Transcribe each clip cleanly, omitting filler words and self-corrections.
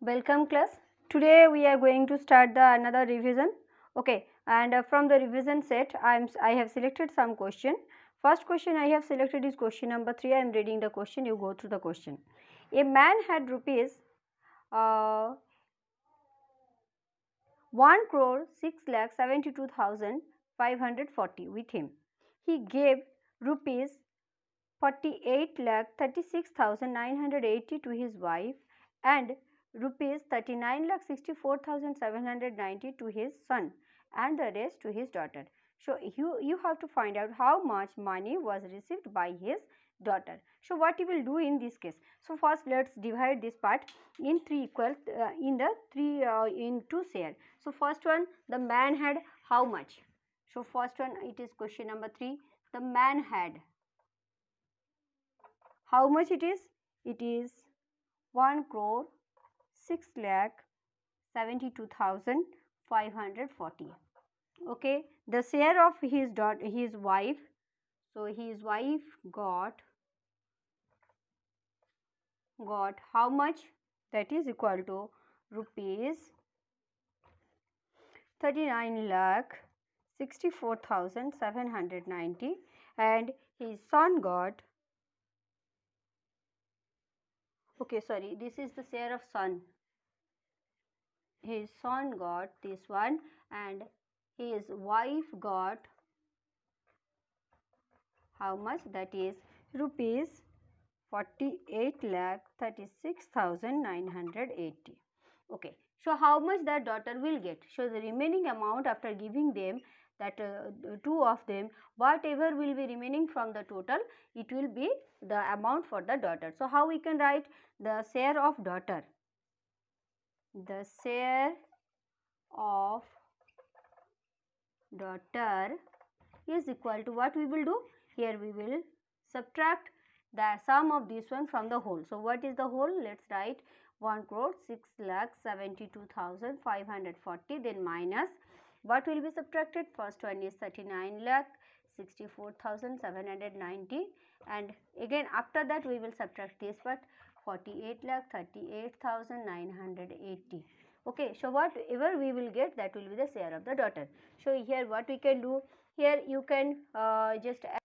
Welcome class. Today we are going to start the another revision. Okay, and from the revision set I have selected some question. First question I have selected is question number 3. I am reading the question, you go through the question. A man had rupees 1 crore 6,72,540 with him. He gave rupees 48,36,980 to his wife and rupees 39,64,790 to his son and the rest to his daughter. So, you have to find out how much money was received by his daughter. So, what you will do in this case? So, first let us divide this part in three equal in two share. So, first one, the man had how much? So, first one, it is question number 3. The man had how much it is? It is 1 crore 6 lakh 72,540. Okay, the share of his wife. So his wife got how much? That is equal to rupees 39 lakh 64,790, and his son got, okay, sorry, this is the share of son. His son got this one and his wife got how much? That is rupees 48,36,980. Okay. So, how much that daughter will get? So, the remaining amount after giving them that two of them, whatever will be remaining from the total, it will be the amount for the daughter. So, how we can write the share of daughter? The share of daughter is equal to what we will do? Here we will subtract the sum of this one from the whole. So, what is the whole? Let us write 1 crore 6 lakh 72,540, then minus what will be subtracted? First one is 39 lakh 64,790, and again after that we will subtract this part 48 lakh 38,980. Okay, so whatever we will get, that will be the share of the daughter. So, here what we can do? Here you can just add.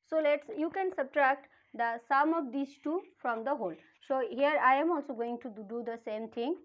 So, you can subtract the sum of these two from the whole. So, here I am also going to do the same thing.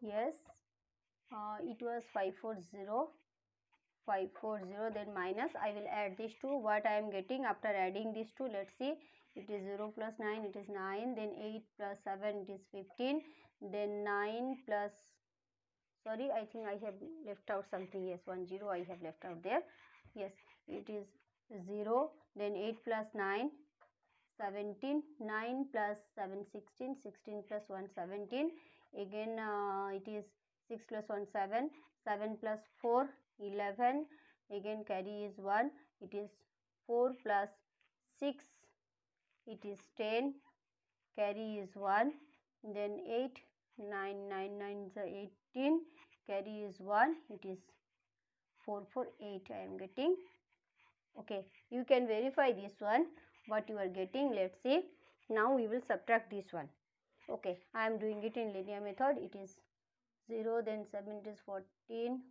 Yes, it was 540, then minus, I will add these two. What I am getting after adding these two? Let us see. It is 0 plus 9, it is 9, then 8 plus 7, it is 15, then 9 plus, sorry, I think I have left out something. Yes, 10 I have left out there. Yes, it is 0, then 8 plus 9, 17, 9 plus 7, 16, 16 plus 1, 17, again it is 6 plus 1, 7, 7 plus 4, 11, again carry is 1, it is 4 plus 6, it is 10, carry is 1, then 8, 9, 9, 9 is 18, carry is 1, it is 4, 4, 8 I am getting. Okay, you can verify this one, what you are getting. Let us see. Now we will subtract this one. Okay, I am doing it in linear method. It is 0, then 7, it is 14.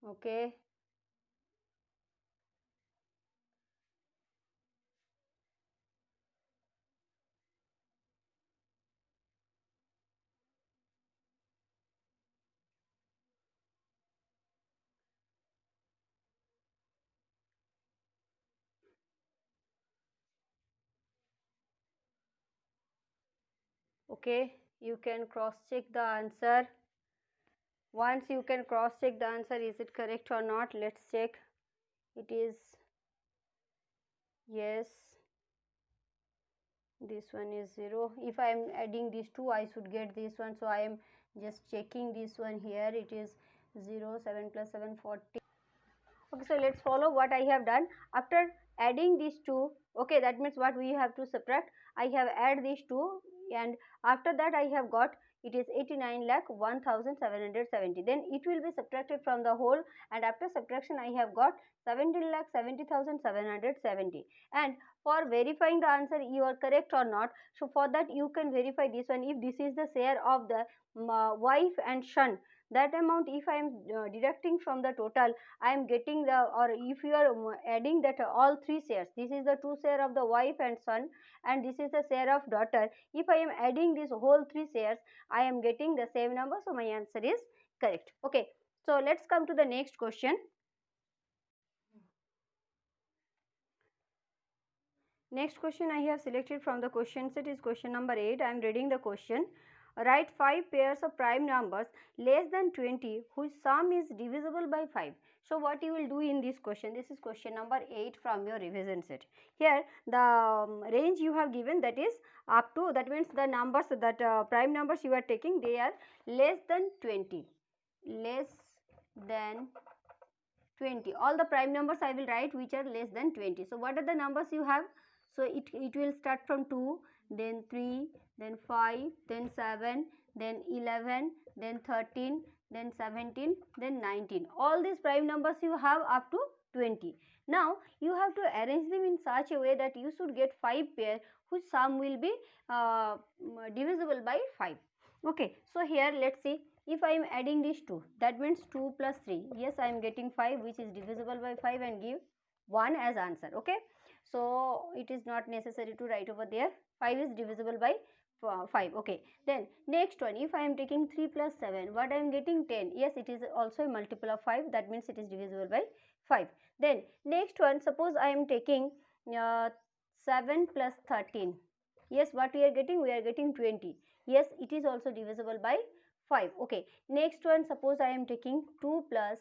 Okay. Okay, you can cross check the answer. Once you can cross check the answer, is it correct or not? Let's check. It is, yes, this one is 0. If I am adding these two, I should get this one. So, I am just checking this one here. It is 0, 7 plus 7, 40. Okay, so let us follow what I have done. After adding these two, okay, that means what we have to subtract. I have add these two, and after that I have got it is 89,01,770. Then it will be subtracted from the whole, and after subtraction I have got 17,70,770. And for verifying the answer you are correct or not, so for that you can verify this one. If this is the share of the wife and son, that amount if I am deducting from the total, I am getting the, or if you are adding that all three shares, this is the two share of the wife and son, and this is the share of daughter. If I am adding this whole three shares, I am getting the same number, so my answer is correct. Okay, so let's come to the next question. Next question I have selected from the question set is question number 8. I am reading the question. Write 5 pairs of prime numbers less than 20 whose sum is divisible by 5. So what you will do in this question, this is question number 8 from your revision set. Here the range you have given, that is up to, that means the numbers that prime numbers you are taking, they are less than 20. Less than 20. All the prime numbers I will write which are less than 20. So what are the numbers you have? So it will start from 2, then 3, then 5, then 7, then 11, then 13, then 17, then 19. All these prime numbers you have up to 20. Now you have to arrange them in such a way that you should get 5 pair whose sum will be divisible by 5. Okay, so here let's see. If I am adding these two, that means 2 plus 3. Yes, I am getting 5 which is divisible by 5 and give 1 as answer. Okay, so it is not necessary to write over there. 5 is divisible by 5. Okay, then next one, if I am taking 3 plus 7, what I am getting 10. Yes, it is also a multiple of 5, that means it is divisible by 5. Then next one, suppose I am taking 7 plus 13. Yes, what we are getting? We are getting 20. Yes, it is also divisible by 5. Okay, next one, suppose I am taking 2 plus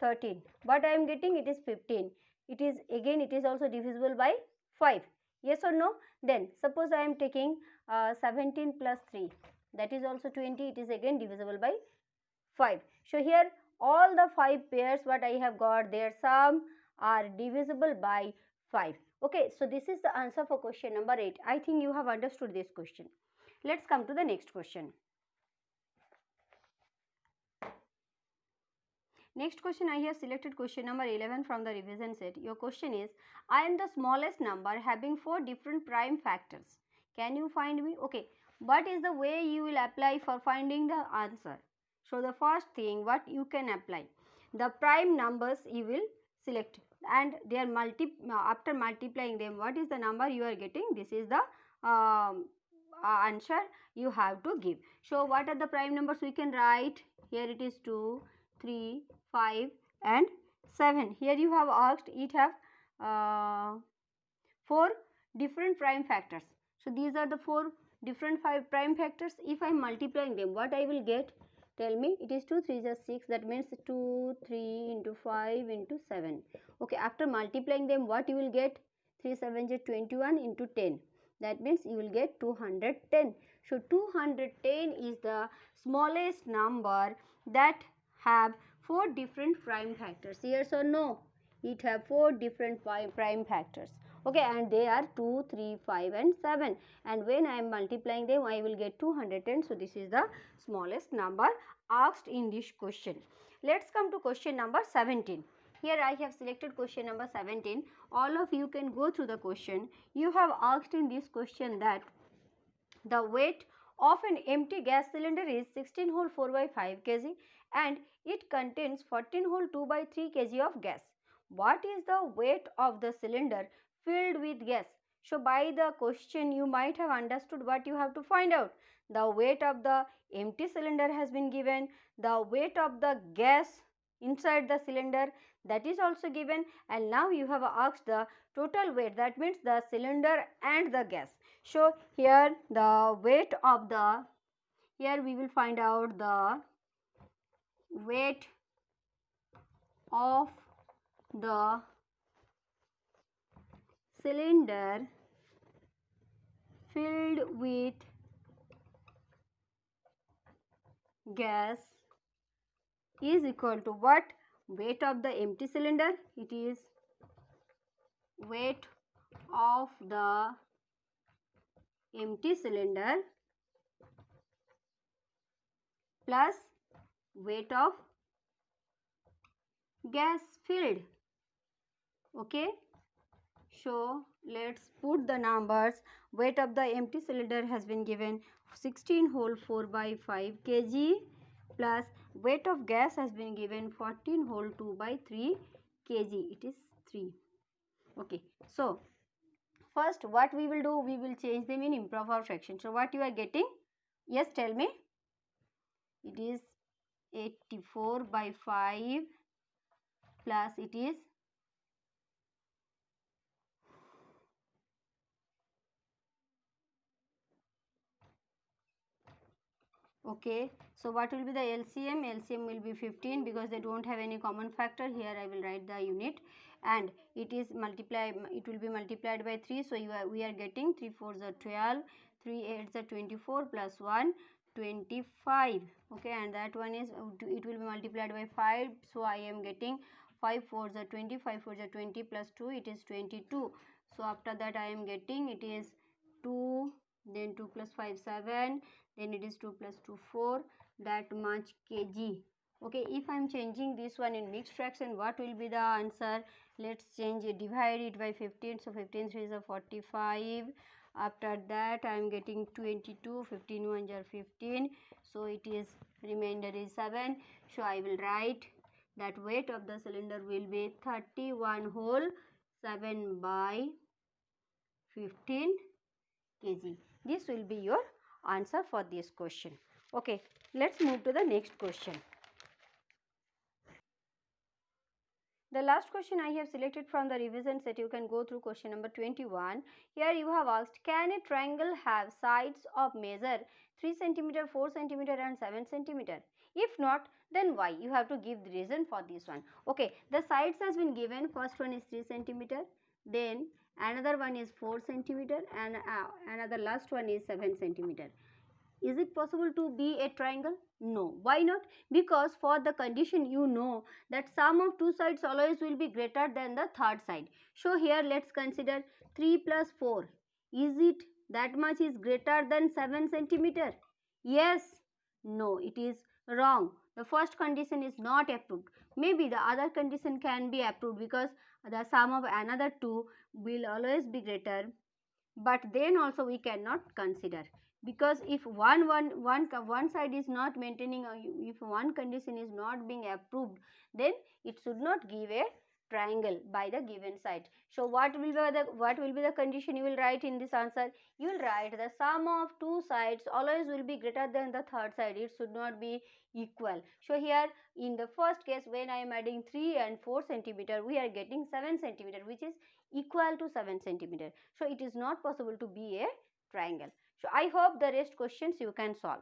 13. What I am getting? It is 15. It is again, it is also divisible by 5. Yes or no? Then suppose I am taking 17 plus 3. That is also 20. It is again divisible by 5. So here all the 5 pairs what I have got, their sum are divisible by 5. Okay, so this is the answer for question number 8. I think you have understood this question. Let's come to the next question. Next question, I have selected question number 11 from the revision set. Your question is, I am the smallest number having 4 different prime factors. Can you find me? Okay, what is the way you will apply for finding the answer? So the first thing what you can apply, the prime numbers you will select, and they are after multiplying them, what is the number you are getting? This is the answer you have to give. So what are the prime numbers we can write? Here it is 2, 3, 5 and 7. Here you have asked, it have 4 different prime factors. So these are the 4 different prime factors. If I am multiplying them, what I will get? Tell me. It is 2 3 is 6, that means 2 3 into 5 into 7. Okay, after multiplying them, what you will get? 3 7 is 21 into 10. That means you will get 210. So 210 is the smallest number that have 4 different prime factors. Yes or no? It have 4 different prime factors. Okay, and they are 2, 3, 5 and 7. And when I am multiplying them, I will get 210. So this is the smallest number asked in this question. Let's come to question number 17. Here I have selected question number 17. All of you can go through the question. You have asked in this question that the weight of an empty gas cylinder is 16 hole 4 by 5 kg and it contains 14 hole 2 by 3 kg of gas. What is the weight of the cylinder filled with gas? So by the question you might have understood what you have to find out. The weight of the empty cylinder has been given. The weight of the gas inside the cylinder, that is also given, and now you have asked the total weight, that means the cylinder and the gas. So here the weight of the, here we will find out the weight of the cylinder filled with gas is equal to what? Weight of the empty cylinder, it is weight of the empty cylinder plus weight of gas filled. Okay, so let's put the numbers. Weight of the empty cylinder has been given 16 whole 4 by 5 kg plus weight of gas has been given 14 whole 2 by 3 kg. It is 3. Okay, so first what we will do, we will change them in improper fraction. So what you are getting? Yes, tell me. It is 84 by 5 plus it is okay. So what will be the LCM? LCM will be 15 because they don't have any common factor. Here I will write the unit, and it is it will be multiplied by 3. So we are getting 3 4s are 12, 3 8s are 24 plus 1 25. Okay, and that one is it will be multiplied by 5. So I am getting 5 4s are 20, 5 4s are 20 plus 2, it is 22. So after that I am getting it is 2, then 2 plus 5 7, then it is 2 plus 2 4, that much kg. Okay, if I am changing this one in mixed fraction, what will be the answer? Let's change it, divide it by 15. So 15 3 is a 45. After that I am getting 22, 15 1 are 15. So it is remainder is 7. So I will write that weight of the cylinder will be 31 whole 7 by 15 kg. This will be your answer for this question. Okay, let's move to the next question. The last question I have selected from the revision set. You can go through question number 21. Here you have asked, can a triangle have sides of measure 3 cm, 4 cm and 7 cm? If not, then why? You have to give the reason for this one. Okay, the sides has been given. First one is 3 cm, then another one is 4 cm and another last one is 7 cm. Is it possible to be a triangle? No. Why not? Because for the condition you know that sum of two sides always will be greater than the third side. So here let's consider 3 plus 4. Is it that much is greater than 7 centimeter? Yes. No, it is wrong. The first condition is not approved. Maybe the other condition can be approved because the sum of another two will always be greater, but then also we cannot consider, because if one side is not maintaining, if one condition is not being approved, then it should not give a triangle by the given side. So what will be the condition you will write in this answer? You will write the sum of two sides always will be greater than the third side. It should not be equal. So here in the first case, when I am adding 3 and 4 centimeter, we are getting 7 centimeter, which is equal to 7 centimeter. So it is not possible to be a triangle. So I hope the rest questions you can solve.